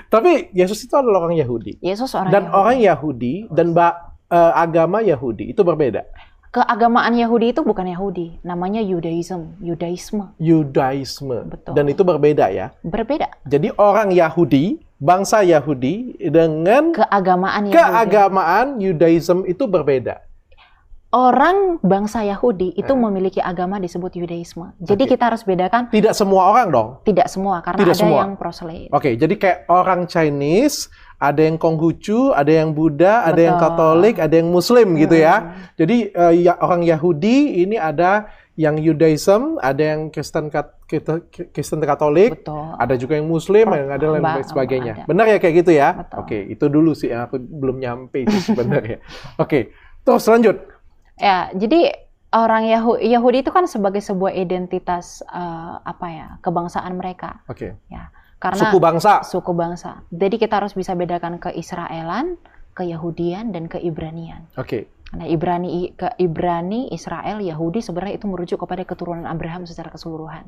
Tapi Yesus itu adalah orang Yahudi. Yesus orang Dan Yahudi. orang Yahudi dan agama Yahudi itu berbeda. Keagamaan Yahudi itu bukan Yahudi, namanya Yudaisme. Betul. Dan itu berbeda ya. Berbeda. Jadi orang Yahudi, bangsa Yahudi dengan keagamaan Yudaisme itu berbeda. Orang bangsa Yahudi itu memiliki agama disebut Yudaisme. Jadi kita harus bedakan. Tidak semua orang dong? Tidak semua, karena ada yang proselyte. Oke, jadi kayak orang Chinese, ada yang Konghucu, ada yang Buddha, ada yang Katolik, ada yang Muslim gitu ya. Jadi orang Yahudi ini ada yang Judaism, ada yang Kristen Katolik, ada juga yang Muslim, yang ada lain sebagainya. Benar ya kayak gitu ya? Betul. Oke, itu dulu sih yang aku belum nyampe sih sebenarnya. Oke, terus lanjut. Ya, jadi orang Yahudi itu kan sebagai sebuah identitas kebangsaan mereka. Oke. Ya, karena suku bangsa. Jadi kita harus bisa bedakan keisraelan, keyahudian, dan keibranian. Oke. Nah, Ibrani, Israel, Yahudi sebenarnya itu merujuk kepada keturunan Abraham secara keseluruhan.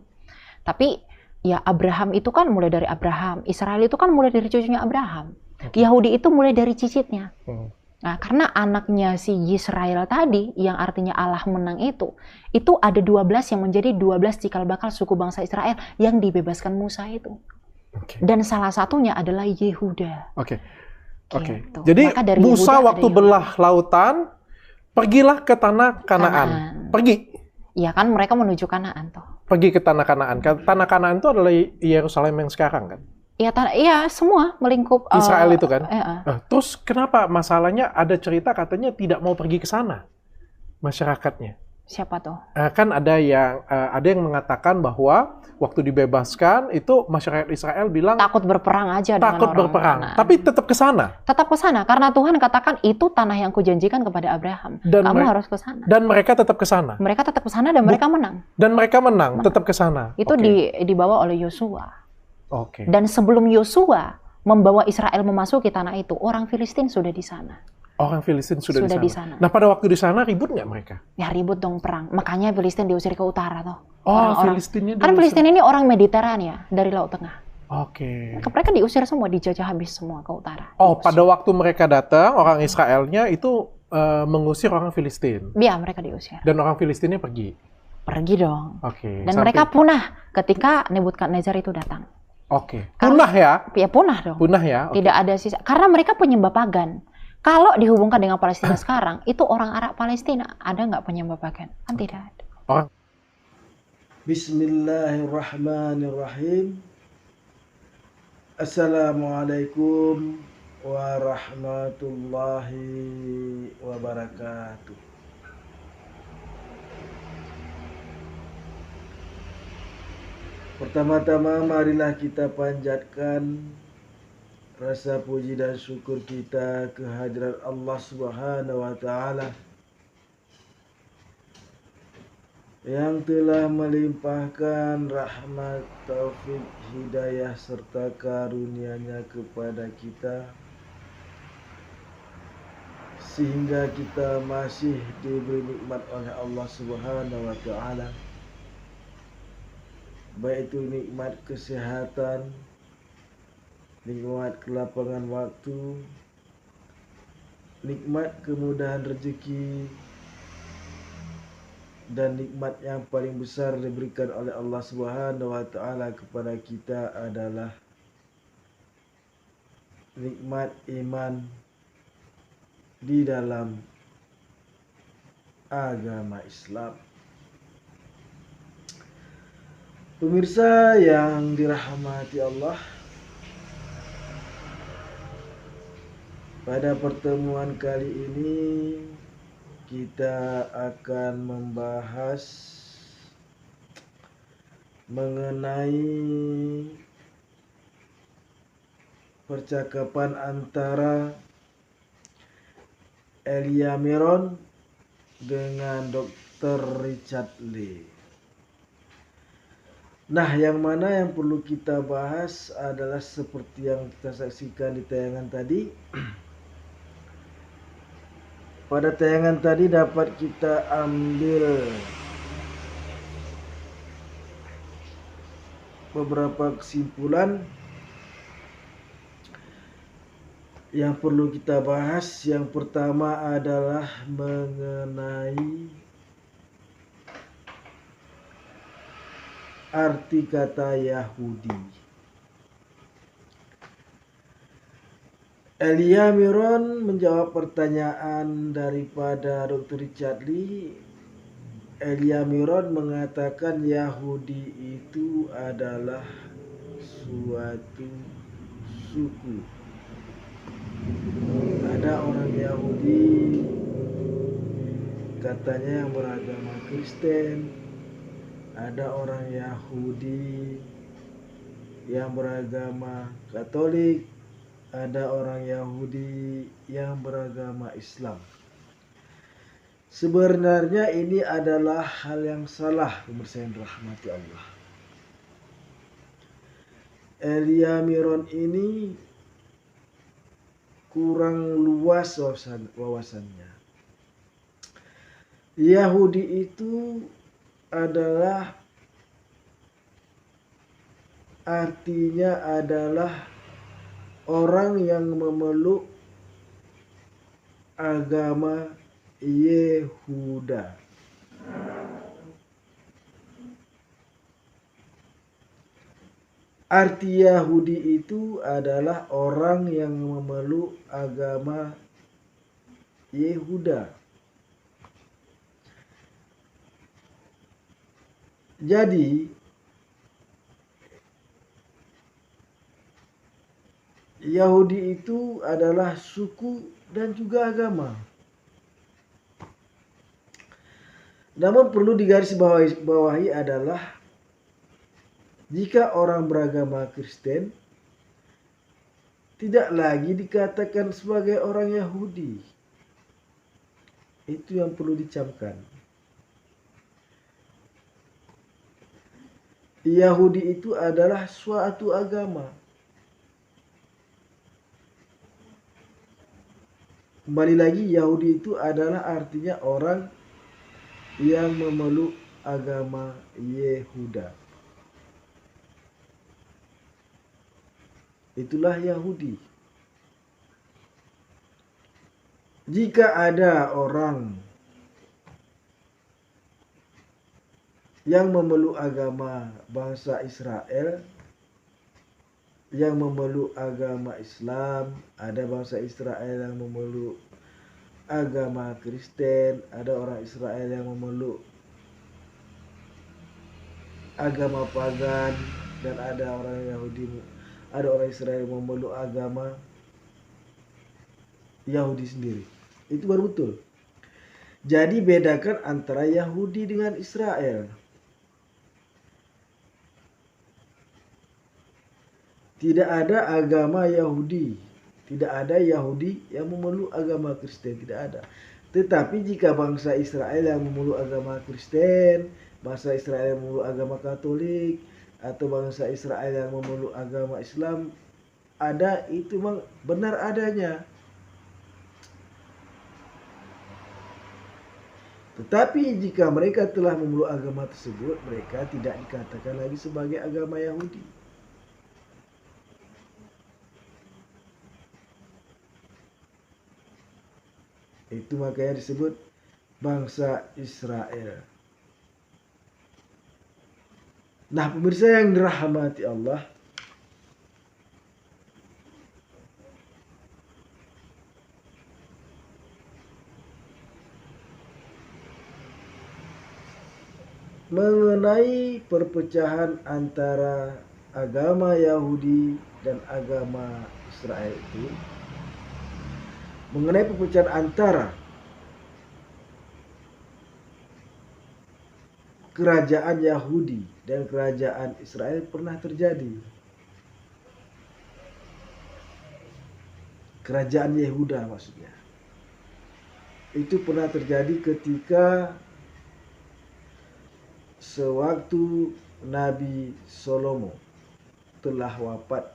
Tapi ya Abraham itu kan mulai dari Abraham, Israel itu kan mulai dari cucunya Abraham. Yahudi itu mulai dari cicitnya. Nah, karena anaknya si Yisrael tadi, yang artinya Allah menang itu ada 12 yang menjadi 12 cikal bakal suku bangsa Israel yang dibebaskan Musa itu. Dan salah satunya adalah Yehuda. Gitu. Jadi Musa waktu belah lautan, pergilah ke tanah Kanaan. Pergi. Iya kan, mereka menuju Kanaan toh. Pergi ke tanah Kanaan. Tanah Kanaan itu adalah Yerusalem yang sekarang kan? Iya, semua melingkup Israel itu kan. Terus kenapa masalahnya ada cerita katanya tidak mau pergi ke sana masyarakatnya? Siapa tuh? Kan ada yang mengatakan bahwa waktu dibebaskan itu masyarakat Israel bilang takut berperang aja dengan orang berperang, tapi tetap ke sana. Tetap ke sana karena Tuhan katakan itu tanah yang kujanjikan kepada Abraham. Kamu harus ke sana. Dan mereka tetap ke sana. Mereka tetap ke sana dan mereka menang. Dan mereka menang. Tetap ke sana. Itu dibawa oleh Yosua. Dan sebelum Yosua membawa Israel memasuki tanah itu, orang Filistin sudah di sana. Orang Filistin sudah di sana. Nah, pada waktu di sana ribut nggak mereka? Ya ribut dong, perang. Makanya Filistin diusir ke utara toh. Filistinnya kan Filistin ini orang Mediterania ya, dari Laut Tengah. Mereka diusir semua, dijajah habis semua ke utara. Pada waktu mereka datang, orang Israelnya itu mengusir orang Filistin. Iya, mereka diusir. Dan orang Filistinnya pergi. Pergi dong. Dan mereka punah ketika Nebukadnezar itu datang. Punah ya? Ya punah dong. Punah ya? Tidak ada sisa. Karena mereka penyembah pagan. Kalau dihubungkan dengan Palestina sekarang, itu orang Arab Palestina. Ada nggak penyembah pagan? Kan tidak ada. Bismillahirrahmanirrahim. Assalamualaikum warahmatullahi wabarakatuh. Pertama-tama marilah kita panjatkan rasa puji dan syukur kita kehadirat Allah Subhanahu wa Ta'ala yang telah melimpahkan rahmat, taufik, hidayah serta karunia-Nya kepada kita sehingga kita masih diberi nikmat oleh Allah Subhanahu wa Ta'ala, baik itu nikmat kesehatan, nikmat kelapangan waktu, nikmat kemudahan rezeki, dan nikmat yang paling besar diberikan oleh Allah Subhanahu wa Ta'ala kepada kita adalah nikmat iman di dalam agama Islam. Pemirsa yang dirahmati Allah, pada pertemuan kali ini kita akan membahas mengenai percakapan antara Elia Meron dengan Dr. Richard Lee. Nah, yang mana yang perlu kita bahas adalah seperti yang kita saksikan di tayangan tadi. Pada tayangan tadi dapat kita ambil beberapa kesimpulan yang perlu kita bahas yang pertama adalah mengenai arti kata Yahudi. Elia Miron menjawab pertanyaan daripada Dr. Richard Lee. Elia Miron mengatakan Yahudi itu adalah suatu suku. Ada orang Yahudi katanya yang beragama Kristen, ada orang Yahudi yang beragama Katolik, ada orang Yahudi yang beragama Islam. Sebenarnya ini adalah hal yang salah, pemirsa yang dirahmati Allah. Elia Miron ini kurang luas wawasannya. Yahudi itu adalah artinya adalah orang yang memeluk agama Yehuda. Arti Yahudi itu adalah orang yang memeluk agama Yehuda. Jadi Yahudi itu adalah suku dan juga agama. Namun perlu digarisbawahi adalah jika orang beragama Kristen tidak lagi dikatakan sebagai orang Yahudi. Itu yang perlu dicamkan. Yahudi itu adalah suatu agama. Kembali lagi, Yahudi itu adalah artinya orang yang memeluk agama Yehuda. Itulah Yahudi. Jika ada orang yang memeluk agama bangsa Israel, yang memeluk agama Islam, ada bangsa Israel yang memeluk agama Kristen, ada orang Israel yang memeluk agama pagan, dan ada orang Yahudi, ada orang Israel yang memeluk agama Yahudi sendiri. Itu baru betul. Jadi bedakan antara Yahudi dengan Israel. Tidak ada agama Yahudi, tidak ada Yahudi yang memeluk agama Kristen, tidak ada. Tetapi jika bangsa Israel yang memeluk agama Kristen, bangsa Israel yang memeluk agama Katolik, atau bangsa Israel yang memeluk agama Islam, ada, itu memang benar adanya. Tetapi jika mereka telah memeluk agama tersebut, mereka tidak dikatakan lagi sebagai agama Yahudi. Itu makanya disebut bangsa Israel. Nah, pemirsa yang dirahmati Allah, mengenai perpecahan antara agama Yahudi dan agama Israel itu, mengenai perpecahan antara kerajaan Yahudi dan kerajaan Israel pernah terjadi. Kerajaan Yehuda maksudnya. Itu pernah terjadi ketika sewaktu Nabi Salomo telah wafat.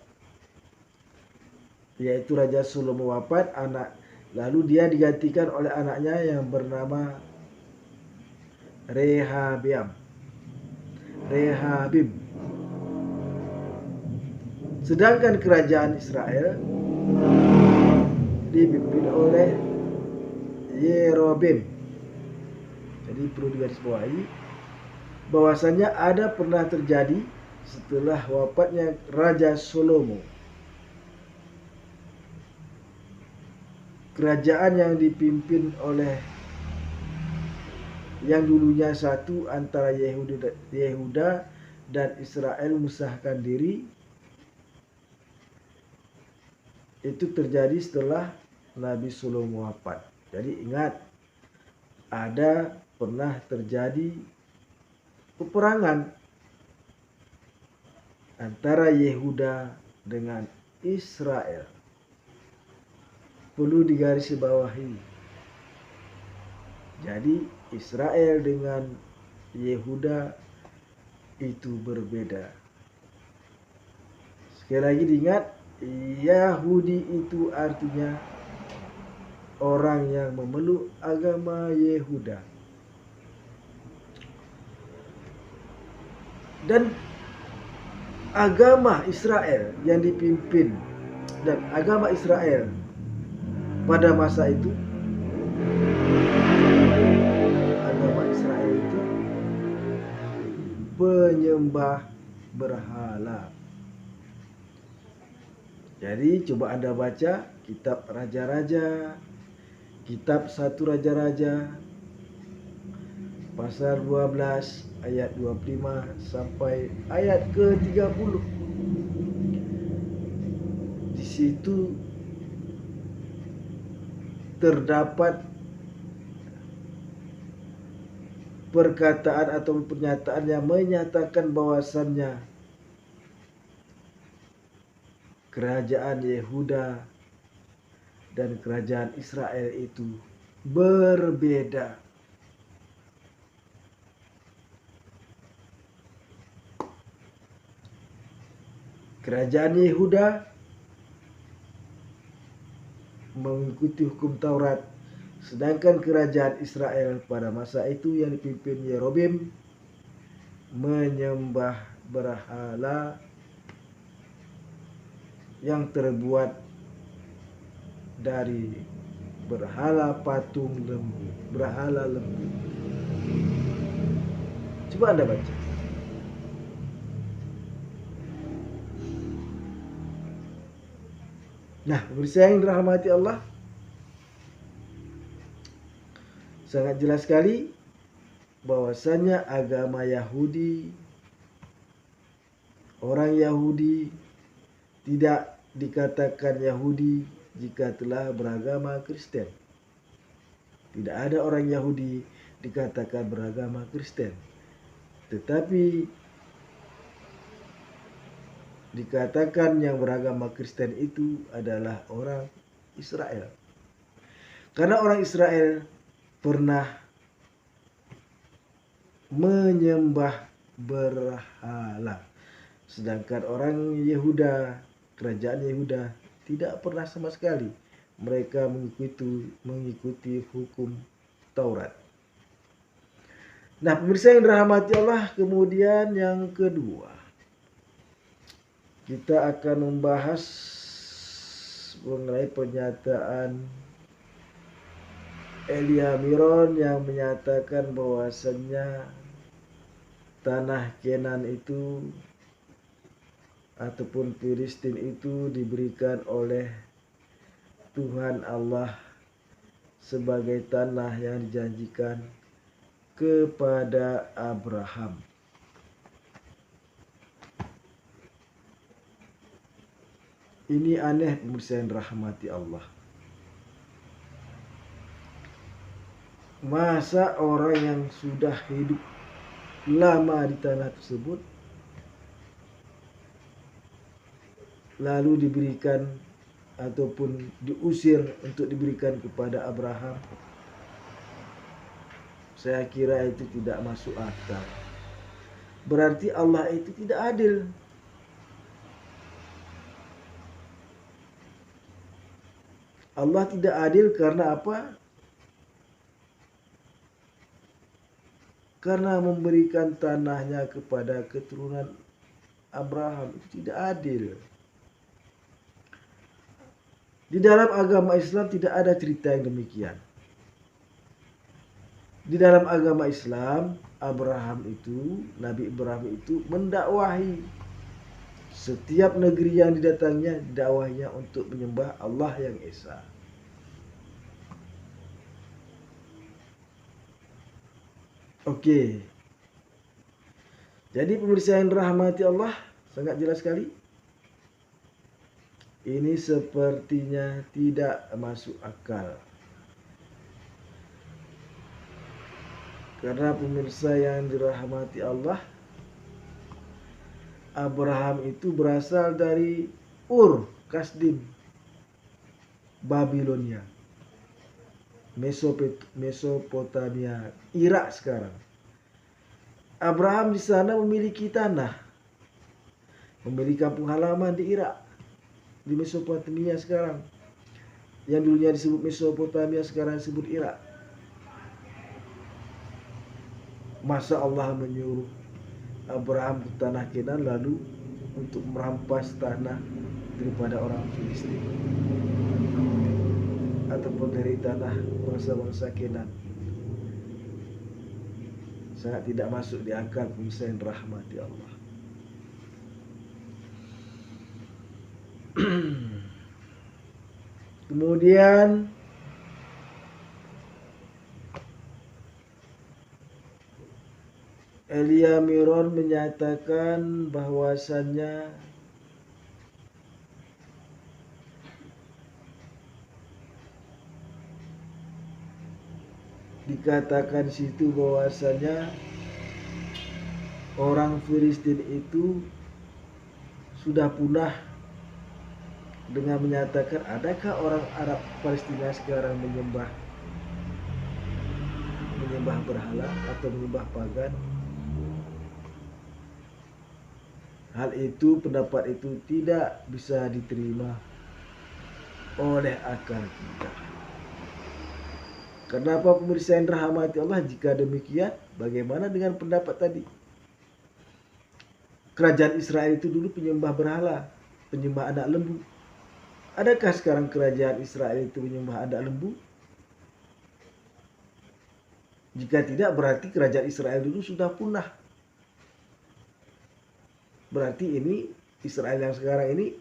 Yaitu Raja Salomo wafat, lalu dia digantikan oleh anaknya yang bernama Rehabim. Sedangkan kerajaan Israel dipimpin oleh Yerobeam. Jadi perlu digarisbawahi bahwasanya ada pernah terjadi setelah wafatnya Raja Salomo. Kerajaan yang dipimpin oleh yang dulunya satu antara Yehuda dan Israel memisahkan diri, itu terjadi setelah Nabi Salomo wafat. Jadi ingat, ada pernah terjadi peperangan antara Yehuda dengan Israel. Perlu digarisbawahi. Jadi Israel dengan Yehuda itu berbeda. Sekali lagi diingat, Yahudi itu artinya orang yang memeluk agama Yehuda. Dan agama Israel yang dipimpin dan agama Israel pada masa itu, agama Israel itu penyembah berhala. Jadi coba Anda baca kitab Raja-Raja, kitab 1 Raja-Raja pasal 12 ayat 25 sampai ayat ke-30. Di situ terdapat perkataan atau pernyataan yang menyatakan bahwasannya kerajaan Yehuda dan kerajaan Israel itu berbeda. Kerajaan Yehuda mengikuti hukum Taurat, sedangkan kerajaan Israel pada masa itu yang dipimpin Yerobeam menyembah berhala yang terbuat dari berhala patung lembu, berhala lembu. Coba Anda baca. Nah, pemirsa yang dirahmati Allah, sangat jelas sekali bahwasannya agama Yahudi, orang Yahudi tidak dikatakan Yahudi jika telah beragama Kristen. Tidak ada orang Yahudi dikatakan beragama Kristen, tetapi dikatakan yang beragama Kristen itu adalah orang Israel. Karena orang Israel pernah menyembah berhala. Sedangkan orang Yehuda, kerajaan Yehuda tidak pernah sama sekali. Mereka mengikuti hukum Taurat. Nah, pemirsa yang dirahmati Allah, kemudian yang kedua, kita akan membahas mengenai pernyataan Elia Miron yang menyatakan bahwasannya tanah Kenan itu ataupun Filistin itu diberikan oleh Tuhan Allah sebagai tanah yang dijanjikan kepada Abraham. Ini aneh, pemirsa yang dirahmati Allah. Masa orang yang sudah hidup lama di tanah tersebut lalu diberikan ataupun diusir untuk diberikan kepada Abraham? Saya kira itu tidak masuk akal. Berarti Allah itu tidak adil. Allah tidak adil karena apa? Karena memberikan tanahnya kepada keturunan Abraham. Itu tidak adil. Di dalam agama Islam tidak ada cerita yang demikian. Di dalam agama Islam, Nabi Ibrahim itu mendakwahi setiap negeri yang didatanginya, dakwahnya untuk menyembah Allah yang Esa. Oke. Jadi pemirsa yang dirahmati Allah, sangat jelas sekali. Ini sepertinya tidak masuk akal. Karena pemirsa yang dirahmati Allah, Abraham itu berasal dari Ur Kasdim, Babilonia, Mesopotamia, Irak sekarang. Abraham di sana memiliki tanah, memiliki kampung halaman di Irak, di Mesopotamia sekarang. Yang dulunya disebut Mesopotamia sekarang disebut Irak. Masa Allah menyuruh Abraham ke tanah Kenan lalu untuk merampas tanah daripada orang Filistin ataupun dari tanah bangsa-bangsa Kenan? Sangat tidak masuk di akal, pemirsa yang rahmati Allah. Kemudian Elia Miron menyatakan bahwasannya dikatakan situ bahwasanya orang Filistin itu sudah punah, dengan menyatakan adakah orang Arab Palestina sekarang menyembah berhala atau menyembah pagan. Hal itu, pendapat itu tidak bisa diterima oleh akal kita. Kenapa pemirsa yang dirahmati Allah? Jika demikian, bagaimana dengan pendapat tadi? Kerajaan Israel itu dulu penyembah berhala, penyembah anak lembu. Adakah sekarang kerajaan Israel itu menyembah anak lembu? Jika tidak, berarti kerajaan Israel dulu sudah punah. Berarti ini Israel yang sekarang ini,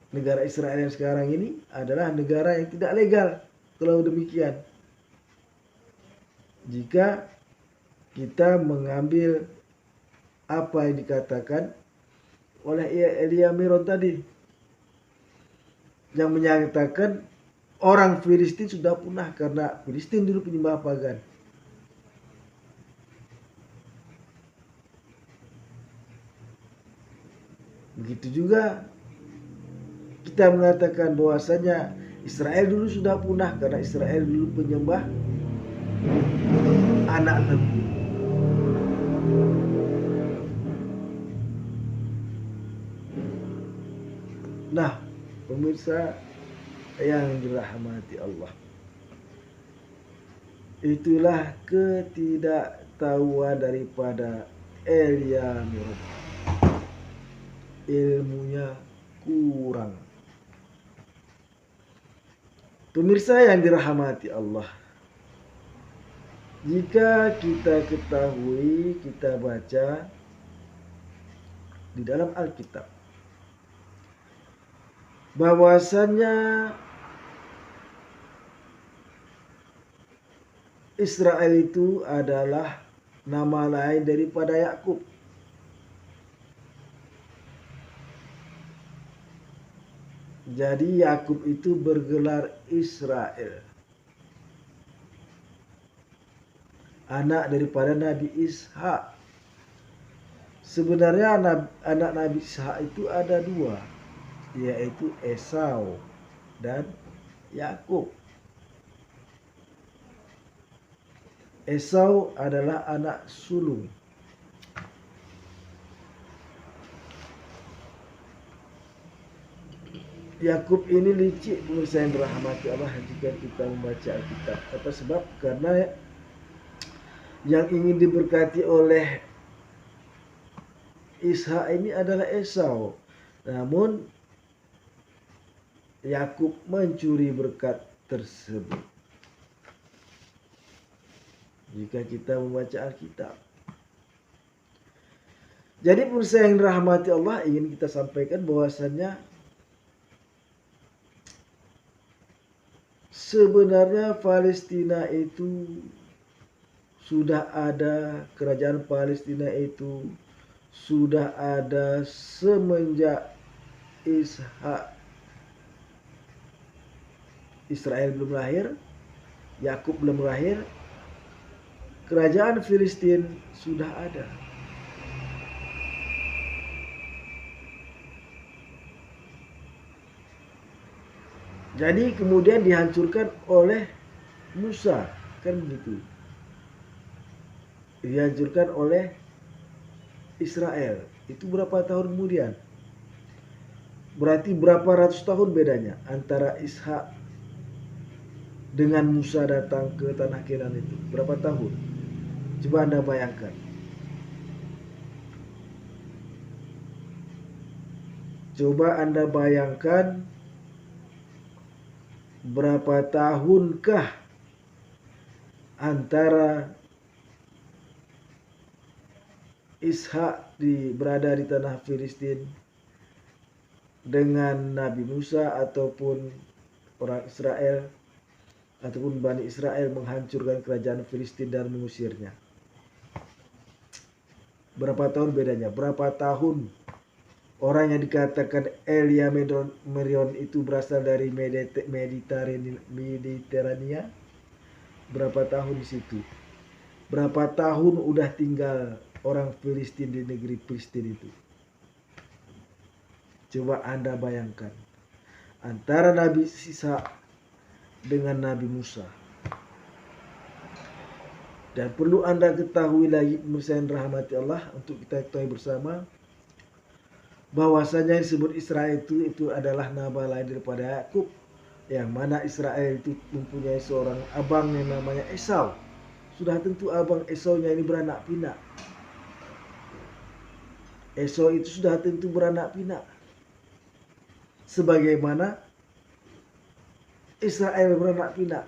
negara Israel yang sekarang ini adalah negara yang tidak legal. Kalau demikian, jika kita mengambil apa yang dikatakan oleh Elia Miron tadi, yang menyatakan orang Filistin sudah punah karena Filistin dulu penyembah pagan. Begitu juga kita mengatakan bahwasanya Israel dulu sudah punah karena Israel dulu penyembah anak lembu. Nah, pemirsa yang dirahmati Allah, itulah ketidaktahuan daripada Elia Miron. Ilmunya kurang. Pemirsa yang dirahmati Allah, jika kita ketahui, kita baca di dalam Alkitab bahwasannya Israel itu adalah nama lain daripada Yakub. Jadi Yakub itu bergelar Israel, anak daripada Nabi Ishak. Sebenarnya anak Nabi Ishak itu ada dua, yaitu Esau dan Yakub. Esau adalah anak sulung. Yakub ini licik, pemirsa yang dirahmati Allah, jika kita membaca Alkitab. Apa sebab? Karena yang ingin diberkati oleh Ishak ini adalah Esau. Namun Yakub mencuri berkat tersebut. Jika kita membaca Alkitab. Jadi pemirsa yang dirahmati Allah, ingin kita sampaikan bahwasannya sebenarnya Palestina itu sudah ada, kerajaan Palestina itu sudah ada semenjak Ishak. Israel belum lahir, Yakub belum lahir, kerajaan Filistin sudah ada. Jadi kemudian dihancurkan oleh Musa, kan begitu. Dihancurkan oleh Israel. Itu berapa tahun kemudian? Berarti berapa ratus tahun bedanya antara Ishak dengan Musa datang ke tanah Kenan itu? Berapa tahun? Coba Anda bayangkan. Coba Anda bayangkan berapa tahunkah antara Ishak berada di tanah Filistin dengan Nabi Musa ataupun orang Israel ataupun Bani Israel menghancurkan kerajaan Filistin dan mengusirnya. Berapa tahun bedanya? Berapa tahun orang yang dikatakan Elia Merion itu berasal dari Mediterania? Berapa tahun di situ? Berapa tahun udah tinggal orang Filistin di negeri Filistin itu? Coba Anda bayangkan antara Nabi Isa dengan Nabi Musa. Dan perlu Anda ketahui lagi, pemirsa yang dirahmati Allah, untuk kita ketahui bersama bahwasanya yang disebut Israel itu adalah nama lain daripada Yakub, yang mana Israel itu mempunyai seorang abang yang namanya Esau. Sudah tentu abang Esaunya ini beranak pinak. Esau itu sudah tentu beranak pinak. Sebagaimana Israel beranak pinak.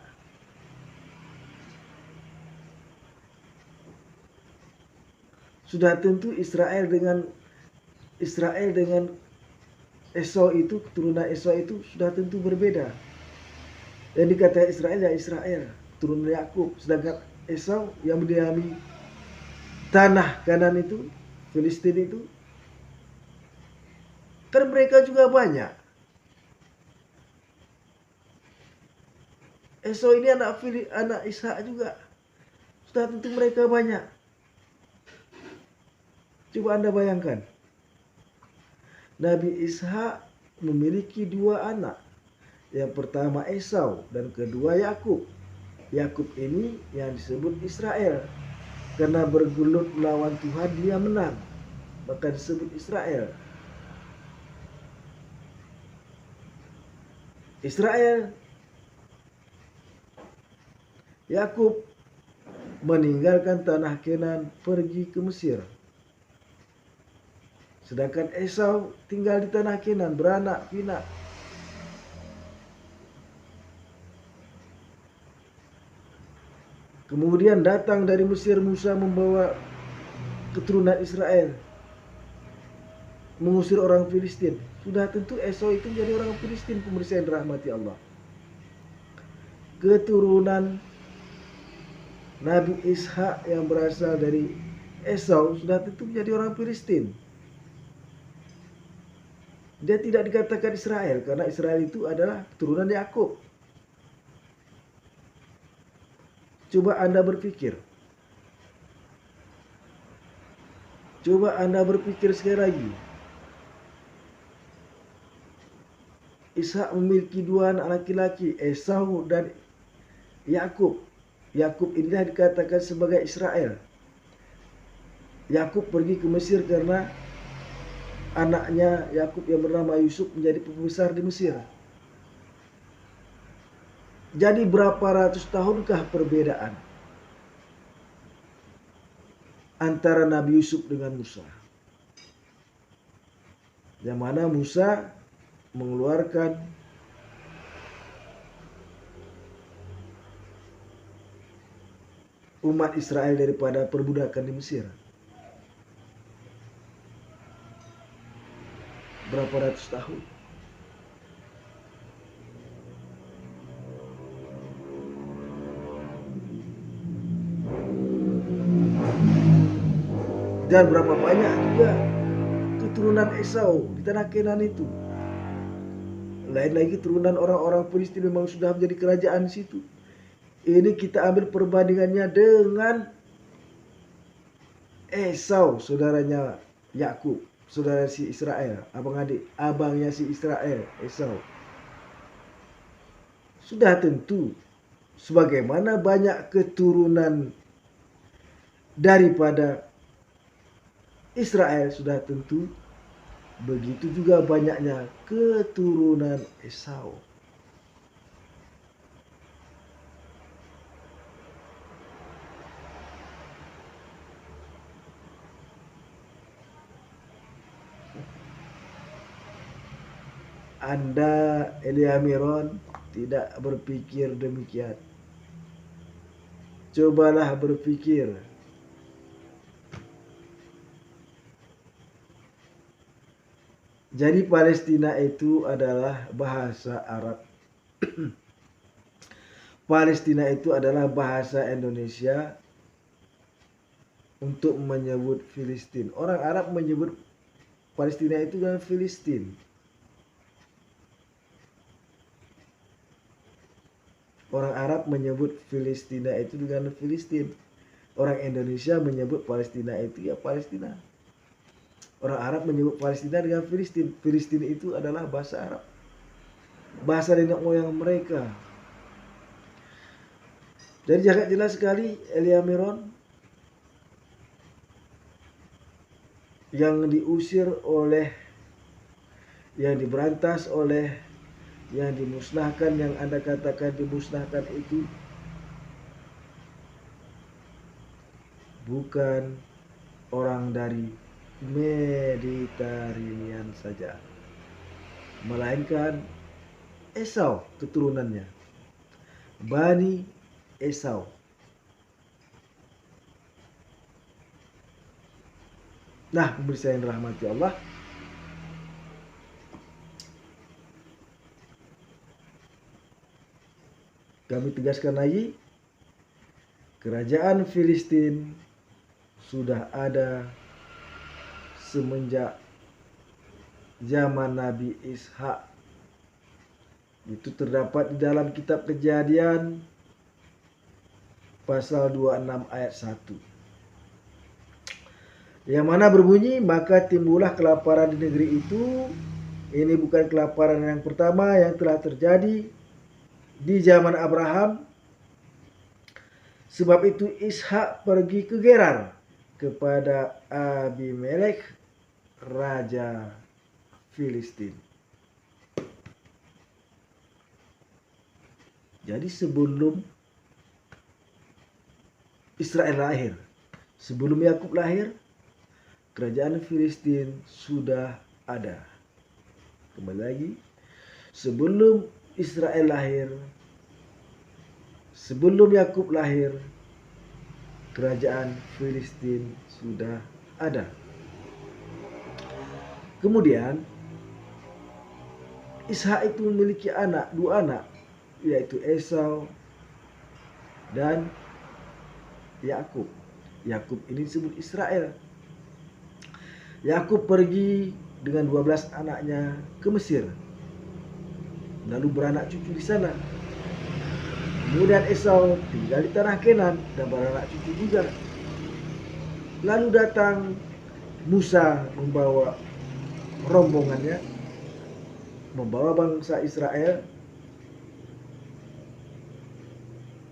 Sudah tentu Israel dengan Esau itu, keturunan Esau itu sudah tentu berbeda. Yang dikatakan Israel ya Israel, keturunan Yakub. Sedangkan Esau yang mendiami tanah Kanan itu, Filistin itu, kan mereka juga banyak. Esau ini anak Ishak juga. Sudah tentu mereka banyak. Coba Anda bayangkan. Nabi Ishak memiliki dua anak. Yang pertama Esau dan kedua Yakub. Yakub ini yang disebut Israel. Karena bergelut melawan Tuhan dia menang. Maka disebut Israel. Israel. Yakub meninggalkan tanah Kenan pergi ke Mesir. Sedangkan Esau tinggal di tanah Kenan, beranak pinak. Kemudian datang dari Mesir Musa membawa keturunan Israel, mengusir orang Filistin. Sudah tentu Esau itu menjadi orang Filistin, pemirsa yang dirahmati Allah. Keturunan Nabi Ishak yang berasal dari Esau sudah tentu menjadi orang Filistin. Dia tidak dikatakan Israel karena Israel itu adalah keturunan Yakub. Coba Anda berpikir. Coba Anda berpikir sekali lagi. Ishak memiliki dua anak laki-laki, Esau dan Yakub. Yakub inilah dikatakan sebagai Israel. Yakub pergi ke Mesir karena anaknya Yakub yang bernama Yusuf menjadi pembesar di Mesir. Jadi berapa ratus tahunkah perbedaan antara Nabi Yusuf dengan Musa? Yang mana Musa mengeluarkan umat Israel daripada perbudakan di Mesir? Berapa ratus tahun? Dan berapa banyak juga keturunan Esau di tanah Kenan itu. Lain lagi turunan orang-orang Filistin memang sudah menjadi kerajaan di situ. Ini kita ambil perbandingannya dengan Esau, saudaranya Yakub, saudara si Israel, abangnya si Israel, Esau. Sudah tentu sebagaimana banyak keturunan daripada Israel, sudah tentu begitu juga banyaknya keturunan Esau. Anda, Eliamiron, tidak berpikir demikian. Cobalah berpikir. Jadi Palestina itu adalah bahasa Arab. Palestina itu adalah bahasa Indonesia untuk menyebut Filistin. Orang Arab menyebut Palestina itu dengan Filistin. Orang Arab menyebut Filistina itu dengan Filistin. Orang Indonesia menyebut Palestina itu ya Palestina. Orang Arab menyebut Palestina dengan Filistin. Filistin itu adalah bahasa Arab. Bahasa nenek moyang mereka. Jadi sangat jelas sekali Eliamiron yang diusir oleh, yang diberantas oleh, yang dimusnahkan, yang Anda katakan dimusnahkan itu bukan orang dari Mediterranean saja, melainkan Esau keturunannya, Bani Esau. Nah, pemirsa yang dirahmati Allah, kami tegaskan lagi, kerajaan Filistin sudah ada semenjak zaman Nabi Ishak. Itu terdapat di dalam kitab Kejadian pasal 26 ayat 1. Yang mana berbunyi, maka timbullah kelaparan di negeri itu. Ini bukan kelaparan yang pertama yang telah terjadi di zaman Abraham. Sebab itu Ishak pergi ke Gerar kepada Abimelek, raja Filistin. Jadi sebelum Israel lahir, sebelum Yakub lahir, kerajaan Filistin sudah ada. Kembali lagi, sebelum Israel lahir, sebelum Yakub lahir, kerajaan Filistin sudah ada. Kemudian Ishak itu memiliki dua anak, yaitu Esau dan Yakub. Yakub ini disebut Israel. Yakub pergi dengan 12 anaknya ke Mesir, lalu beranak cucu di sana. Kemudian Esau tinggal di tanah Kenan dan beranak cucu juga. Lalu datang Musa membawa rombongannya, membawa bangsa Israel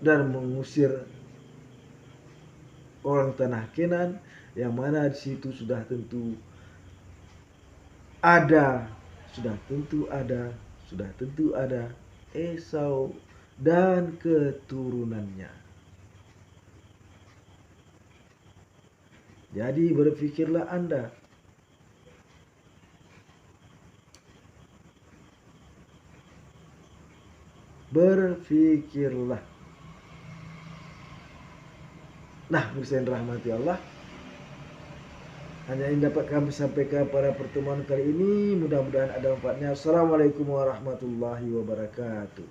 dan mengusir orang tanah Kenan, yang mana di situ sudah tentu ada Esau dan keturunannya. Jadi berpikirlah Anda, berpikirlah. Nah, bisa yang rahmati Allah, hanya yang dapat kami sampaikan pada pertemuan kali ini. Mudah-mudahan ada manfaatnya. Assalamualaikum warahmatullahi wabarakatuh.